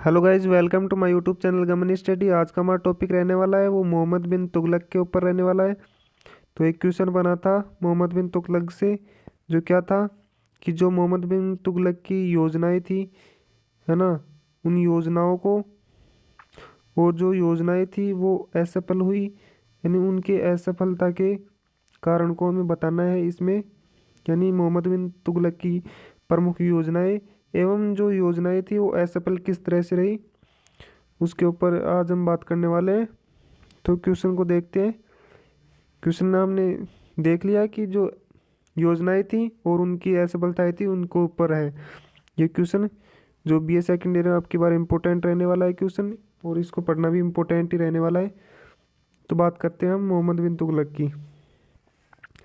Hello guys, welcome to my YouTube channel Gaman study. आज का हमारा टॉपिक रहने वाला है वो मोहम्मद बिन तुगलक के ऊपर रहने वाला है। तो एक क्वेश्चन बना था मोहम्मद बिन तुगलक से, जो क्या था कि जो मोहम्मद बिन तुगलक की योजनाएं थी, है ना, उन योजनाओं को, और जो योजनाएं थी वो असफल हुई, यानी उनके असफलता के कारण को हमें बताना है इसमें। यानी मोहम्मद बिन तुगलक की प्रमुख योजनाएं एवं जो योजनाएं थी वो असफल किस तरह से रही, उसके ऊपर आज हम बात करने वाले हैं। तो क्वेश्चन को देखते हैं। क्वेश्चन में हमने देख लिया कि जो योजनाएं थी और उनकी असफलताएं थी उनको ऊपर है ये क्वेश्चन। जो BA सेकेंड ईयर में आपके बारे में इम्पोर्टेंट रहने वाला है क्वेश्चन, और इसको पढ़ना भी इम्पोर्टेंट ही रहने वाला है। तो बात करते हैं हम मोहम्मद बिन तुगलक की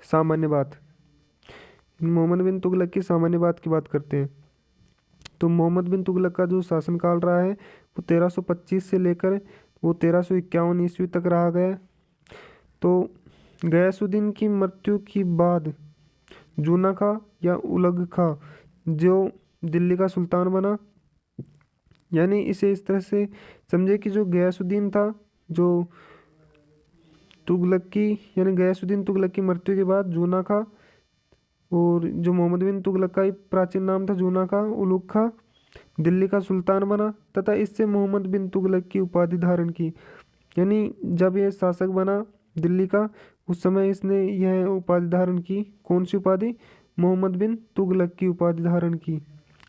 सामान्य बात। मोहम्मद बिन तुगलक की सामान्य बात की बात करते हैं। तो मोहम्मद बिन तुगलक का जो शासनकाल रहा है वो 1325 से लेकर वो 1351 ईस्वी तक रहा गया। तो गयासुद्दीन की मृत्यु के बाद जूना खां या उलग खां जो दिल्ली का सुल्तान बना। यानी इसे इस तरह से समझे कि जो गयासुद्दीन था, जो तुगलक की, यानी गयासुद्दीन तुगलक की मृत्यु के बाद जूना खां, और जो मोहम्मद बिन तुगलक का ही प्राचीन नाम था जूना खां उलुग खां, दिल्ली का सुल्तान बना तथा इससे मोहम्मद बिन तुगलक की उपाधि धारण की। यानी जब ये शासक बना दिल्ली का, उस समय इसने यह उपाधि धारण की। कौन सी उपाधि? मोहम्मद बिन तुगलक की उपाधि धारण की।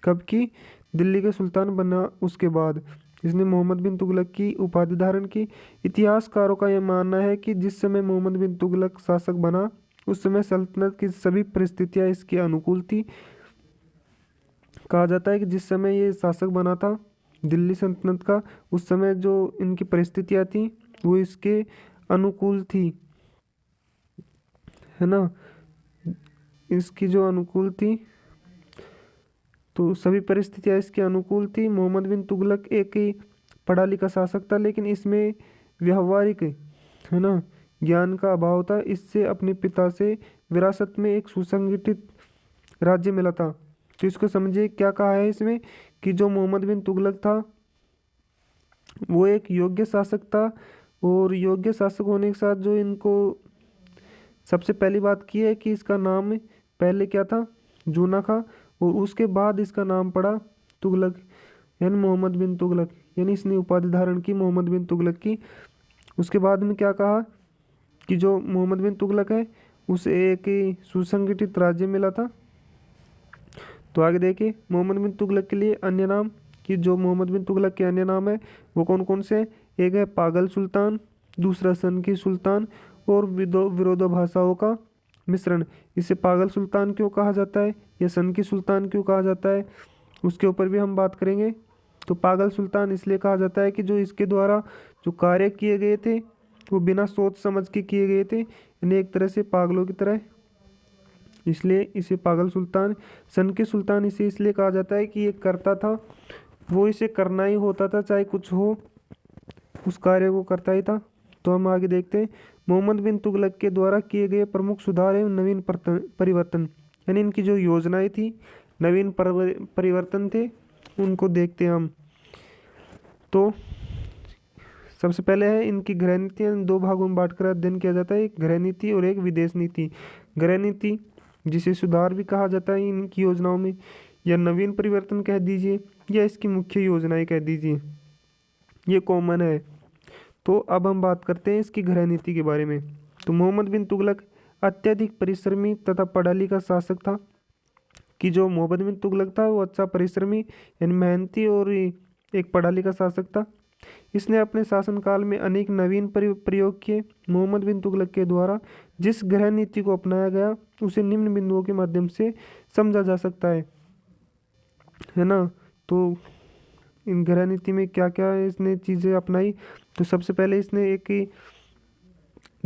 कब की? दिल्ली के सुल्तान बना उसके बाद इसने मोहम्मद बिन तुगलक की उपाधि धारण की। इतिहासकारों का यह मानना है कि जिस समय मोहम्मद बिन तुगलक शासक बना उस समय सल्तनत की सभी परिस्थितियां इसके अनुकूल थी। कहा जाता है कि जिस समय ये शासक बना था दिल्ली सल्तनत का, उस समय जो इनकी परिस्थितियां थी वो इसके अनुकूल थी, है ना, इसकी जो अनुकूल थी। तो सभी परिस्थितियां इसके अनुकूल थी। मोहम्मद बिन तुगलक एक ही पढ़ा लिखा शासक था, लेकिन इसमें व्यवहारिक, है ना, ज्ञान का अभाव था। इससे अपने पिता से विरासत में एक सुसंगठित राज्य मिला था। तो इसको समझिए क्या कहा है इसमें कि जो मोहम्मद बिन तुगलक था वो एक योग्य शासक था, और योग्य शासक होने के साथ जो इनको सबसे पहली बात की है कि इसका नाम पहले क्या था? जूना खां, और उसके बाद इसका नाम पड़ा तुगलक, यानी मोहम्मद बिन तुगलक। यानी इसने उपाधि धारण की मोहम्मद बिन तुगलक की। उसके बाद में क्या कहा कि जो मोहम्मद बिन तुगलक है उसे एक सुसंगठित राज्य मिला था। तो आगे देखिए मोहम्मद बिन तुगलक के लिए अन्य नाम, कि जो मोहम्मद बिन तुगलक के अन्य नाम है वो कौन कौन से हैं? एक है पागल सुल्तान, दूसरा सन की सुल्तान, और विरोधाभासों का मिश्रण। इसे पागल सुल्तान क्यों कहा जाता है या सन की सुल्तान क्यों कहा जाता है, उसके ऊपर भी हम बात करेंगे। तो पागल सुल्तान इसलिए कहा जाता है कि जो इसके द्वारा जो कार्य किए गए थे वो बिना सोच समझ के किए गए थे, यानी एक तरह से पागलों की तरह, इसलिए इसे पागल सुल्तान। सन के सुल्तान इसे इसलिए कहा जाता है कि ये करता था, वो इसे करना ही होता था, चाहे कुछ हो उस कार्य को करता ही था। तो हम आगे देखते हैं मोहम्मद बिन तुगलक के द्वारा किए गए प्रमुख सुधार एवं नवीन परिवर्तन, यानी इनकी जो योजनाएं थी, नवीन परिवर्तन थे, उनको देखते हैं हम। तो सबसे पहले है इनकी गृह नीतियाँ। दो भागों में बांटकर अध्ययन किया जाता है, एक गृह नीति और एक विदेश नीति। गृह नीति जिसे सुधार भी कहा जाता है इनकी योजनाओं में, या नवीन परिवर्तन कह दीजिए, या इसकी मुख्य योजनाएं कह दीजिए, ये कॉमन है। तो अब हम बात करते हैं इसकी गृह नीति के बारे में। तो मोहम्मद बिन तुगलक अत्यधिक परिश्रमी तथा पढ़ा लिखा शासक था। कि जो मोहम्मद बिन तुगलक था वो अच्छा परिश्रमी यानी मेहनती और एक पढ़ा लिखा शासक था। इसने अपने शासनकाल में अनेक नवीन प्रयोग किए। मोहम्मद बिन तुगलक के द्वारा जिस गृह नीति को अपनाया गया उसे निम्न बिंदुओं के माध्यम से समझा जा सकता है ना। तो इन गृह नीति में क्या क्या इसने चीज़ें अपनाई? तो सबसे पहले इसने एक ही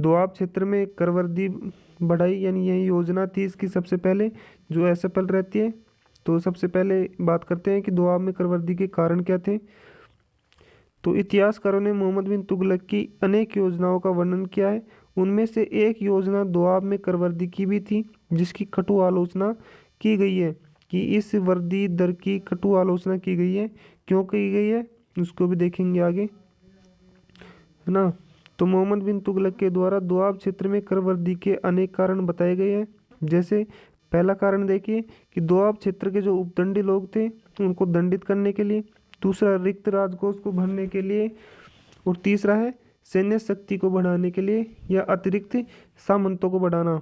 दोआब क्षेत्र में करवर्दी बढ़ाई, यानी यही योजना थी इसकी सबसे पहले, जो असफल रहती है। तो सबसे पहले बात करते हैं कि दोआब में करवर्दी के कारण क्या थे। तो इतिहासकारों ने मोहम्मद बिन तुगलक की अनेक योजनाओं का वर्णन किया है। उनमें से एक योजना दोआब में करवर्दी की भी थी, जिसकी कटु आलोचना की गई है। कि इस वर्दी दर की कटु आलोचना की गई है। क्यों की गई है? उसको भी देखेंगे आगे, है ना। तो मोहम्मद बिन तुगलक के द्वारा दोआब क्षेत्र में कर वृद्धि के अनेक कारण बताए गए हैं। जैसे पहला कारण देखिए कि दोआब क्षेत्र के जो उपदंडी लोग थे उनको दंडित करने के लिए, दूसरा रिक्त राजकोष को भरने के लिए, और तीसरा है सैन्य शक्ति को बढ़ाने के लिए या अतिरिक्त सामंतों को बढ़ाना।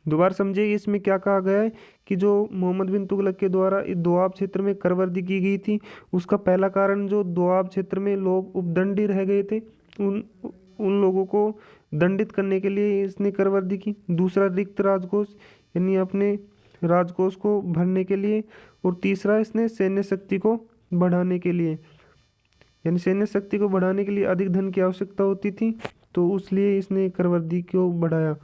दोबारा समझिए इसमें क्या कहा गया है कि जो मोहम्मद बिन तुगलक के द्वारा इस दोआब क्षेत्र में कर वृद्धि की गई थी, उसका पहला कारण जो दोआब क्षेत्र में लोग उपदंडी रह गए थे, उन उन लोगों को दंडित करने के लिए इसने कर वृद्धि की। दूसरा रिक्त राजकोष यानी अपने राजकोष को भरने के लिए, और तीसरा इसने सैन्य शक्ति को बढ़ाने के लिए, यानी सैन्य शक्ति को बढ़ाने के लिए अधिक धन की आवश्यकता होती थी, तो उसलिए इसने कर वृद्धि को बढ़ाया।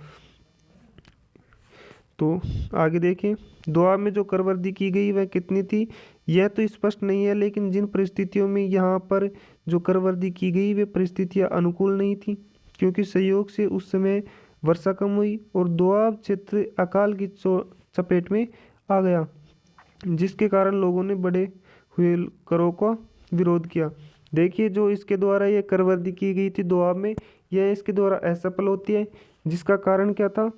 तो आगे देखें, दोआब में जो कर वृद्धि की गई वह कितनी थी, यह तो स्पष्ट नहीं है, लेकिन जिन परिस्थितियों में यहाँ पर जो कर वृद्धि की गई वे परिस्थितियाँ अनुकूल नहीं थी, क्योंकि संयोग से उस समय वर्षा कम हुई और दोआब क्षेत्र अकाल की चपेट में आ गया, जिसके कारण लोगों ने बड़े हुए करों का विरोध किया। देखिए जो इसके द्वारा ये कर वृद्धि की गई थी दोआब में, यह इसके द्वारा असफल होती है, जिसका कारण क्या था।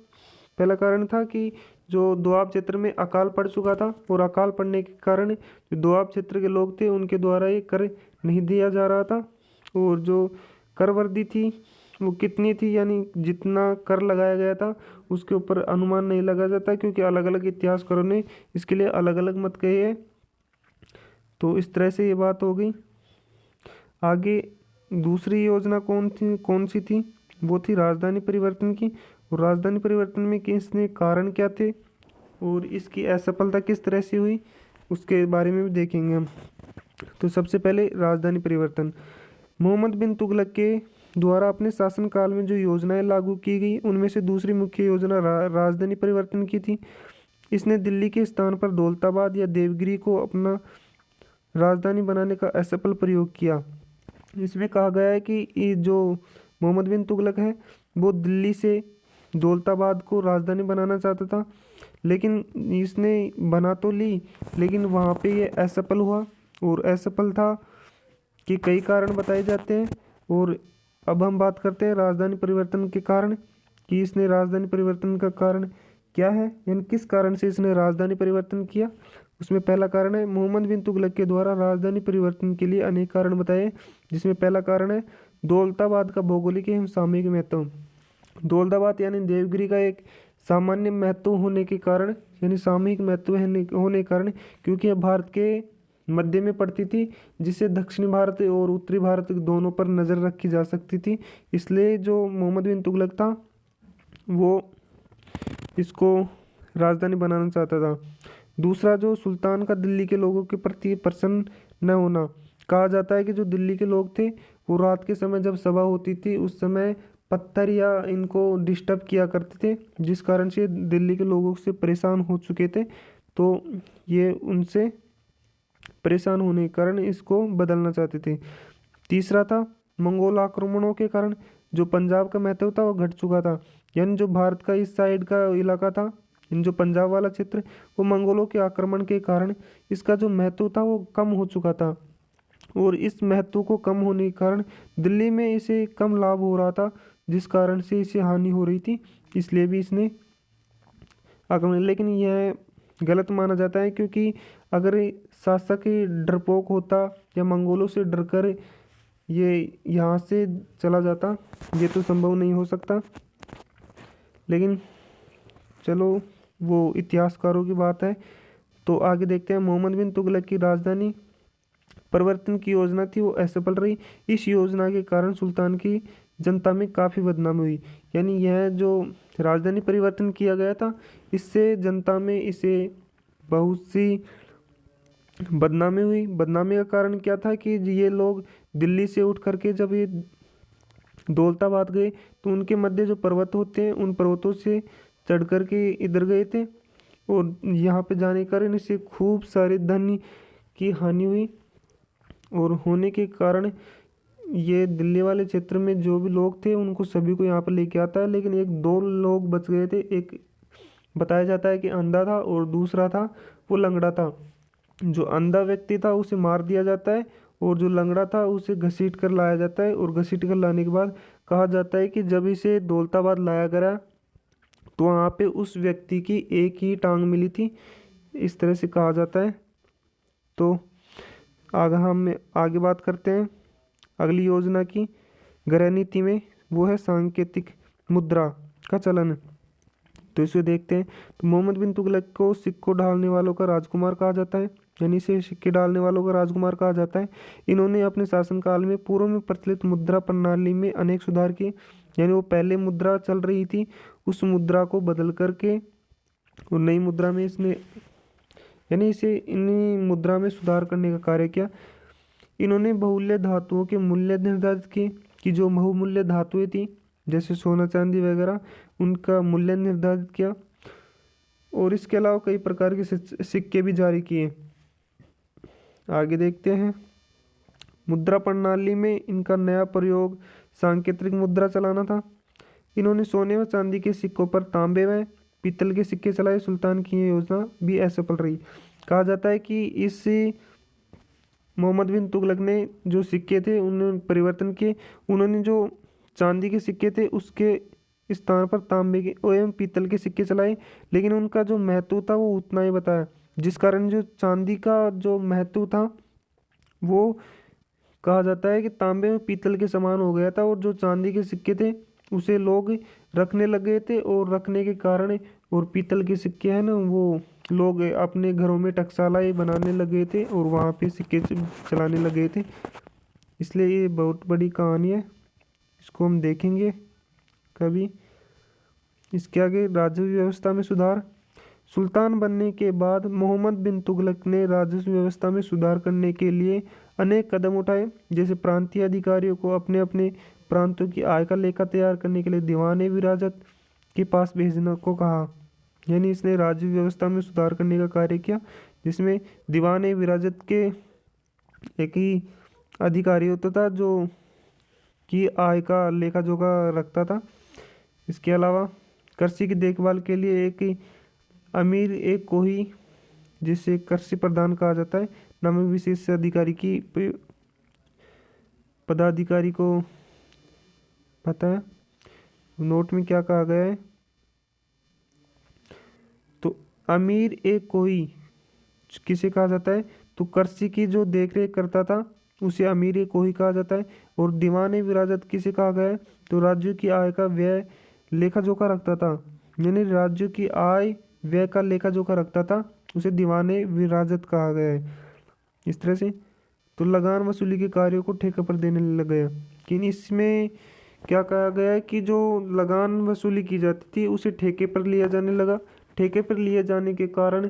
पहला कारण था कि जो दोआब क्षेत्र में अकाल पड़ चुका था, और अकाल पड़ने के कारण जो दोआब क्षेत्र के लोग थे उनके द्वारा ये कर नहीं दिया जा रहा था, और जो कर वृद्धि थी वो कितनी थी, यानी जितना कर लगाया गया था उसके ऊपर अनुमान नहीं लगा जाता, क्योंकि अलग अलग इतिहासकारों ने इसके लिए अलग अलग मत कहे हैं। तो इस तरह से ये बात हो गई। आगे दूसरी योजना कौन सी थी, वो थी राजधानी परिवर्तन की। और राजधानी परिवर्तन में किसने कारण क्या थे और इसकी असफलता किस तरह से हुई, उसके बारे में भी देखेंगे हम। तो सबसे पहले राजधानी परिवर्तन। मोहम्मद बिन तुगलक के द्वारा अपने शासनकाल में जो योजनाएं लागू की गई उनमें से दूसरी मुख्य योजना राजधानी परिवर्तन की थी। इसने दिल्ली के स्थान पर दौलताबाद या देवगिरी को अपना राजधानी बनाने का असफल प्रयोग किया। इसमें कहा गया है कि ये जो मोहम्मद बिन तुगलक है वो दिल्ली से दौलताबाद को राजधानी बनाना चाहता था, लेकिन इसने बना तो ली, लेकिन वहाँ पे ये असफल हुआ। और असफल था कि कई कारण बताए जाते हैं, और अब हम बात करते हैं राजधानी परिवर्तन के कारण कि इसने राजधानी परिवर्तन का कारण क्या है, यानी किस कारण से इसने राजधानी परिवर्तन किया। उसमें पहला कारण है मोहम्मद बिन तुगलक के द्वारा राजधानी परिवर्तन के लिए अनेक कारण बताए, जिसमें पहला कारण है दौलताबाद का भौगोलिक एवं सामयिक महत्व। दौलताबाद यानी देवगिरी का एक सामान्य महत्व होने के कारण, यानी सामयिक महत्व होने के कारण, क्योंकि यह भारत के मध्य में पड़ती थी, जिससे दक्षिणी भारत और उत्तरी भारत दोनों पर नज़र रखी जा सकती थी। इसलिए जो मोहम्मद बिन तुगलक था वो इसको राजधानी बनाना चाहता था। दूसरा जो सुल्तान का दिल्ली के लोगों के प्रति प्रसन्न न होना। कहा जाता है कि जो दिल्ली के लोग थे वो रात के समय जब सभा होती थी उस समय पत्थर या इनको डिस्टर्ब किया करते थे, जिस कारण से दिल्ली के लोगों से परेशान हो चुके थे। तो ये उनसे परेशान होने के कारण इसको बदलना चाहते थे। तीसरा था मंगोल आक्रमणों के कारण जो पंजाब का महत्व था वो घट चुका था, यानी जो भारत का इस साइड का इलाका था, इन जो पंजाब वाला क्षेत्र, वो मंगोलों के आक्रमण के कारण इसका जो महत्व था वो कम हो चुका था। और इस महत्व को कम होने के कारण दिल्ली में इसे कम लाभ हो रहा था, जिस कारण से इसे हानि हो रही थी, इसलिए भी इसने आक्रमण। लेकिन यह गलत माना जाता है, क्योंकि अगर शासक ही डरपोक होता या मंगोलों से डरकर ये यहाँ से चला जाता, ये तो संभव नहीं हो सकता। लेकिन चलो वो इतिहासकारों की बात है। तो आगे देखते हैं, मोहम्मद बिन तुगलक की राजधानी परिवर्तन की योजना थी वो असफल रही। इस योजना के कारण सुल्तान की जनता में काफ़ी बदनामी हुई, यानी यह जो राजधानी परिवर्तन किया गया था इससे जनता में इसे बहुत सी बदनामी हुई। बदनामी का कारण क्या था कि ये लोग दिल्ली से उठ करके जब ये दौलताबाद गए तो उनके मध्य जो पर्वत होते हैं उन पर्वतों से चढ़ कर के इधर गए थे, और यहाँ पे जाने के कारण इससे खूब सारे धन की हानि हुई। और होने के कारण ये दिल्ली वाले क्षेत्र में जो भी लोग थे उनको सभी को यहाँ पर लेके आता है, लेकिन एक दो लोग बच गए थे। एक बताया जाता है कि अंधा था और दूसरा था वो लंगड़ा था। जो अंधा व्यक्ति था उसे मार दिया जाता है और जो लंगड़ा था उसे घसीट कर लाया जाता है, और घसीट कर लाने के बाद कहा जाता है कि जब इसे दौलताबाद लाया गया तो वहाँ पे उस व्यक्ति की एक ही टांग मिली थी, इस तरह से कहा जाता है। तो आगे हम आगे बात करते हैं अगली योजना की गृह नीति में, वो है सांकेतिक मुद्रा का चलन। तो इसे देखते हैं। तो मोहम्मद बिन तुगलक को सिक्को ढालने वालों का राजकुमार कहा जाता है, यानी इसे सिक्के डालने वालों का राजकुमार कहा जाता है। इन्होंने अपने शासनकाल में पूर्व में प्रचलित मुद्रा प्रणाली में अनेक सुधार किए, यानी वो पहले मुद्रा चल रही थी उस मुद्रा को बदल करके और नई मुद्रा में इसने, यानी इसे इन्हीं मुद्रा में सुधार करने का कार्य किया। इन्होंने बहुमूल्य धातुओं के मूल्य निर्धारित किए, कि जो बहुमूल्य धातुएं थी जैसे सोना चांदी वगैरह, उनका मूल्य निर्धारित किया। और इसके अलावा कई प्रकार के सिक्के भी जारी किए। आगे देखते हैं। मुद्रा प्रणाली में इनका नया प्रयोग सांकेतिक मुद्रा चलाना था। इन्होंने सोने व चांदी के सिक्कों पर तांबे व पीतल के सिक्के चलाए। सुल्तान की ये योजना भी असफल रही। कहा जाता है कि इस मोहम्मद बिन तुगलक ने जो सिक्के थे उन्होंने परिवर्तन किए। उन्होंने जो चांदी के सिक्के थे उसके स्थान पर तांबे के एवं पीतल के सिक्के चलाए, लेकिन उनका जो महत्व था वो उतना ही बताया, जिस कारण जो चांदी का जो महत्व था वो कहा जाता है कि तांबे में पीतल के समान हो गया था। और जो चांदी के सिक्के थे उसे लोग रखने लगे थे, और रखने के कारण, और पीतल के सिक्के हैं ना वो लोग अपने घरों में टकसालाएँ बनाने लगे थे और वहाँ पे सिक्के चलाने लगे थे। इसलिए ये बहुत बड़ी कहानी है, इसको हम देखेंगे कभी। इसके आगे राजस्व व्यवस्था में सुधार। सुल्तान बनने के बाद मोहम्मद बिन तुगलक ने राजस्व व्यवस्था में सुधार करने के लिए अनेक कदम उठाए, जैसे प्रांतीय अधिकारियों को अपने अपने प्रांतों की आय का लेखा तैयार करने के लिए दीवाने विराजत के पास भेजने को कहा। यानी इसने राजस्व व्यवस्था में सुधार करने का कार्य किया, जिसमें दीवाने विराजत के एक ही अधिकारी होता था जो कि आय का लेखा जोखा रखता था। इसके अलावा कृषि की देखभाल के लिए एक अमीर एक कोही, जिसे कृषि प्रधान कहा जाता है, नामक विशेष अधिकारी की पदाधिकारी को पता है नोट में क्या कहा गया है। तो अमीर एक कोही किसे कहा जाता है, तो कृषि की जो देखरेख करता था उसे अमीर एक कोही कहा जाता है। और दीवाने विराजत किसे कहा गया है, तो राज्य की आय का व्यय लेखा जोखा रखता था, यानी राज्य की आय व्यय का लेखा जोखा रखता था, उसे दीवाने विराजत कहा गया है। इस तरह से तो लगान वसूली के कार्यों को ठेके पर देने लग गया। लेकिन इसमें क्या कहा गया है कि जो लगान वसूली की जाती थी उसे ठेके पर लिया जाने लगा। ठेके पर लिए जाने के कारण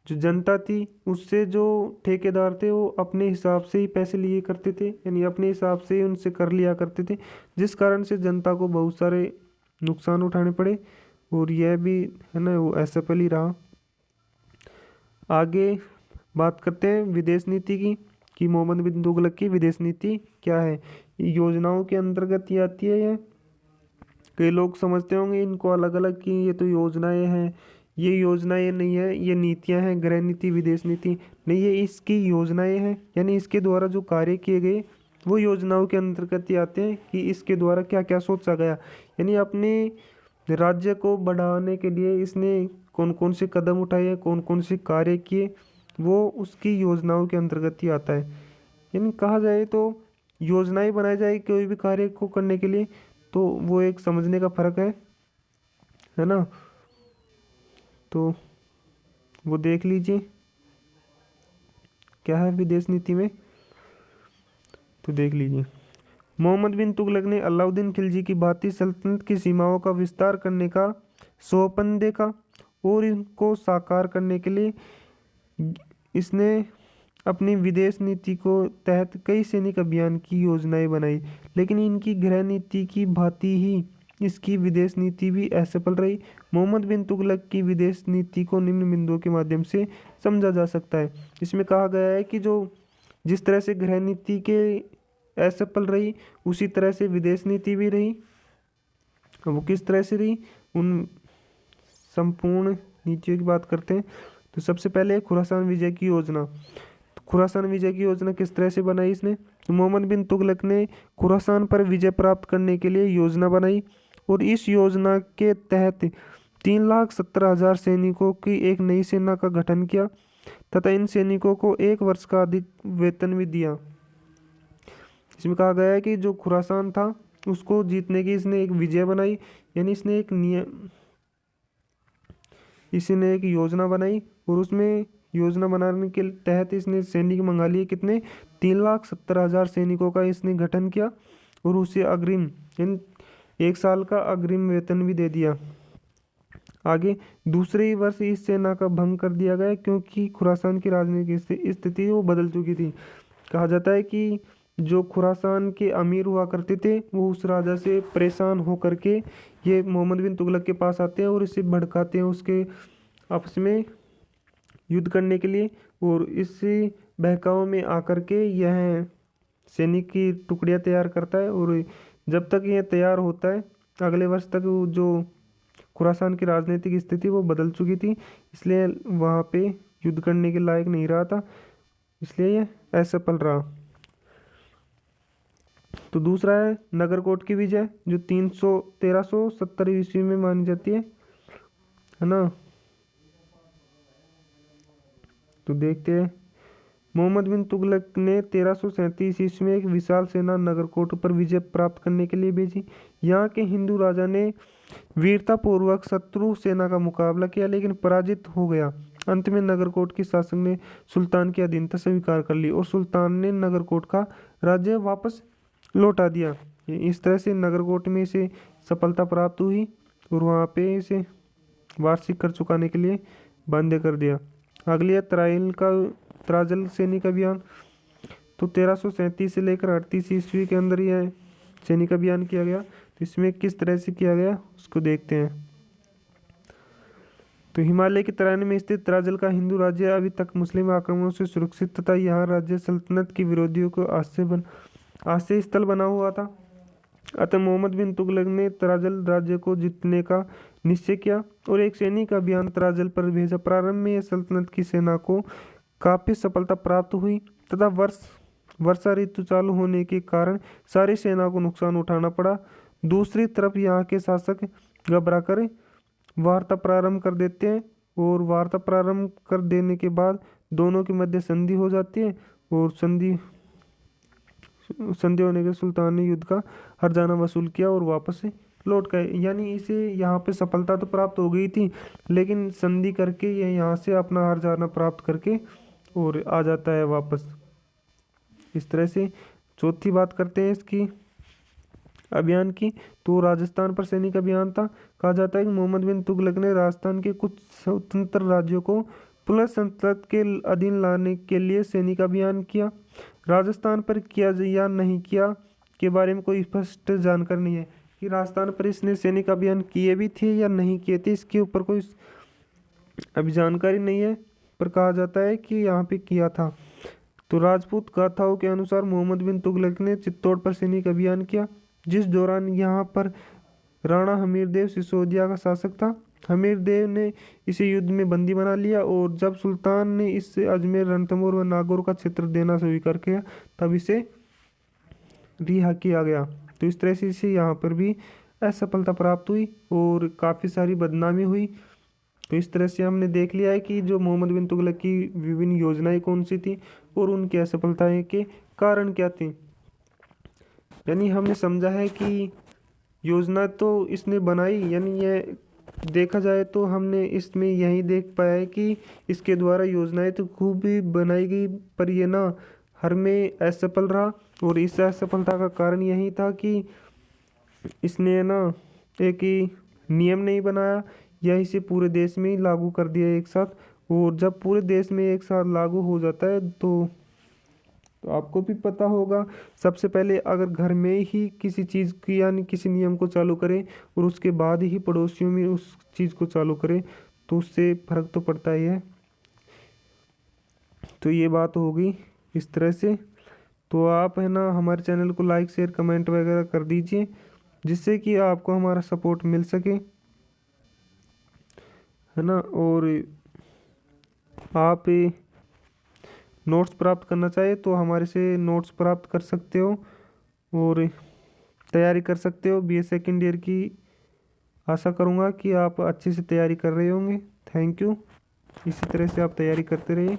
जो जनता थी उससे जो ठेकेदार थे वो अपने हिसाब से ही पैसे लिए करते थे, यानी अपने हिसाब से ही उनसे कर लिया करते थे, जिस कारण से जनता को बहुत सारे नुकसान उठाने पड़े। और यह भी है ना वो असफल ही रहा। आगे बात करते हैं विदेश नीति की, कि मोहम्मद बिन तुगलक की विदेश नीति क्या है। योजनाओं के अंतर्गत ये आती है। यह कई लोग समझते होंगे इनको अलग अलग कि ये तो योजनाएं हैं, ये योजनाएं नहीं है, ये नीतियां हैं, गृह नीति विदेश नीति नहीं, ये इसकी योजनाएं हैं, यानी इसके द्वारा जो कार्य किए गए वो योजनाओं के अंतर्गत ही आते हैं, कि इसके द्वारा क्या क्या सोचा गया, यानी अपने राज्य को बढ़ाने के लिए इसने कौन कौन से कदम उठाए हैं, कौन कौन से कार्य किए, वो उसकी योजनाओं के अंतर्गत ही आता है। यानी कहा जाए तो योजनाएं बनाई जाए कोई भी कार्य को करने के लिए, तो वो एक समझने का फर्क है ना। तो वो देख लीजिए क्या है विदेश नीति में, तो देख लीजिए। मोहम्मद बिन तुगलक ने अलाउद्दीन खिलजी की भारतीय सल्तनत की सीमाओं का विस्तार करने का सौंपन देखा, और इनको साकार करने के लिए इसने अपनी विदेश नीति को तहत कई सैनिक अभियान की योजनाएं बनाई। लेकिन इनकी गृह नीति की भांति ही इसकी विदेश नीति भी असफल रही। मोहम्मद बिन तुगलक की विदेश नीति को निम्न बिंदुओं के माध्यम से समझा जा सकता है। इसमें कहा गया है कि जो जिस तरह से गृह नीति के असफल रही उसी तरह से विदेश नीति भी रही। वो किस तरह से रही, उन संपूर्ण नीतियों की बात करते हैं। तो सबसे पहले खुरासान विजय की योजना। तो खुरासान विजय की योजना किस तरह से बनाई इसने? तो मोहम्मद बिन तुगलक ने खुरासान पर विजय प्राप्त करने के लिए योजना बनाई और इस योजना के तहत 3,70,000 सैनिकों की एक नई सेना का गठन किया तथा इन सैनिकों को 1 वर्ष का अधिक वेतन भी दिया। इसमें कहा गया है कि जो खुरासान था उसको जीतने की इसने एक विजय बनाई, यानी इसने एक योजना बनाई और उसमें योजना बनाने के तहत इसने सैनिक मंगा लिए कितने 3,70,000 सैनिकों का इसने गठन किया और उसे अग्रिम 1 साल का अग्रिम वेतन भी दे दिया। आगे दूसरे ही वर्ष इस सेना का भंग कर दिया गया क्योंकि खुरासान की राजनीतिक स्थिति वो बदल चुकी थी। कहा जाता है कि जो खुरासान के अमीर हुआ करते थे वो उस राजा से परेशान होकर के ये मोहम्मद बिन तुगलक के पास आते हैं और इसे भड़काते हैं उसके आपस में युद्ध करने के लिए, और इसी बहकाव में आकर के यह सैनिक की टुकड़ियाँ तैयार करता है और जब तक यह तैयार होता है अगले वर्ष तक जो खुरासान की राजनीतिक स्थिति वो बदल चुकी थी, इसलिए वहाँ पे युद्ध करने के लायक नहीं रहा था, इसलिए यह असफल रहा। तो दूसरा है नगरकोट की विजय जो 1370 ईस्वी में मानी जाती है ना। तो देखते हैं मोहम्मद बिन तुगलक ने 1337 ईस्वी में एक विशाल सेना नगरकोट पर विजय प्राप्त करने के लिए भेजी। यहाँ के हिंदू राजा ने वीरतापूर्वक शत्रु सेना का मुकाबला किया लेकिन पराजित हो गया। अंत में नगरकोट के शासक ने सुल्तान की अधीनता स्वीकार कर ली और सुल्तान ने नगरकोट का राज्य वापस लौटा दिया। इस तरह से नगरकोट में इसे सफलता प्राप्त हुई और वहाँ पे इसे वार्षिक कर चुकाने के लिए बंद कर दिया। अगली है त्राजल सैनिक अभियान। तो 1337 से लेकर 38 ईस्वी के अंदर यह सैनिक अभियान किया गया। तो इसमें किस तरह से किया गया उसको देखते हैं। तो हिमालय के तराई में स्थित त्राजल का हिंदू राज्य अभी तक मुस्लिम आक्रमणों से सुरक्षित तथा यहाँ राज्य सल्तनत के विरोधियों को आश्रय स्थल बना हुआ था। अतः मोहम्मद बिन तुगलक ने त्राजल राज्य को जीतने का निश्चय किया और एक सैनिक अभियान त्राजल पर भेजा। प्रारंभ में यह सल्तनत की सेना को काफ़ी सफलता प्राप्त हुई तथा वर्षा ऋतु चालू होने के कारण सारी सेना को नुकसान उठाना पड़ा। दूसरी तरफ यहाँ के शासक घबरा कर वार्ता प्रारंभ कर देते हैं और वार्ता प्रारंभ कर देने के बाद दोनों के मध्य संधि हो जाती है और संधि होने के सुल्तान ने युद्ध का हर्जाना वसूल किया और वापस से लौट गए। यानी इसे यहाँ पे सफलता तो प्राप्त हो गई थी लेकिन संधि करके यह यहाँ से अपना हर्जाना प्राप्त करके और आ जाता है वापस। इस तरह से चौथी बात करते हैं इसकी अभियान की। तो राजस्थान पर सैनिक अभियान था। कहा जाता है कि मोहम्मद बिन तुगलक ने राजस्थान के कुछ स्वतंत्र राज्यों को पुनः सल्तनत के अधीन लाने के लिए सैनिक अभियान किया। राजस्थान पर किया या नहीं किया के बारे में कोई स्पष्ट जानकारी नहीं है कि राजस्थान पर इसने सैनिक अभियान किए भी थे या नहीं किए थे, इसके ऊपर कोई अभी जानकारी नहीं है, पर कहा जाता है कि यहाँ पे किया था। तो राजपूत गाथाओं के अनुसार मोहम्मद बिन तुगलक ने चित्तौड़ पर सैनिक अभियान किया जिस दौरान यहाँ पर राणा हमीरदेव सिसोदिया का शासक था। हमीरदेव ने इसे युद्ध में बंदी बना लिया और जब सुल्तान ने इससे अजमेर, रणथंभौर व नागौर का क्षेत्र देना स्वीकार किया तब इसे रिहा किया गया। तो इस तरह से इसे यहाँ पर भी असफलता प्राप्त हुई और काफ़ी सारी बदनामी हुई। तो इस तरह से हमने देख लिया है कि जो मोहम्मद बिन तुगलक की विभिन्न योजनाएं कौन सी थी और उनकी असफलताएं के कारण क्या थे। यानी हमने समझा है कि योजना तो इसने बनाई, यानी यह देखा जाए तो हमने इसमें यही देख पाया है कि इसके द्वारा योजनाएं तो खूब ही बनाई गई पर ये ना हर में असफल रहा। और इस असफलता का कारण यही था कि इसने ना एक ही नियम नहीं बनाया या इसे पूरे देश में ही लागू कर दिया एक साथ। और जब पूरे देश में एक साथ लागू हो जाता है तो आपको भी पता होगा, सबसे पहले अगर घर में ही किसी चीज़ की यानी किसी नियम को चालू करें और उसके बाद ही पड़ोसियों में उस चीज़ को चालू करें तो उससे फ़र्क तो पड़ता ही है। तो ये बात होगी इस तरह से। तो आप है ना हमारे चैनल को लाइक, शेयर, कमेंट वगैरह कर दीजिए जिससे कि आपको हमारा सपोर्ट मिल सके, है ना। और आप नोट्स प्राप्त करना चाहे तो हमारे से नोट्स प्राप्त कर सकते हो और तैयारी कर सकते हो। बीए सेकेंड ईयर की आशा करूँगा कि आप अच्छे से तैयारी कर रहे होंगे। Thank you. इसी तरह से आप तैयारी करते रहिए।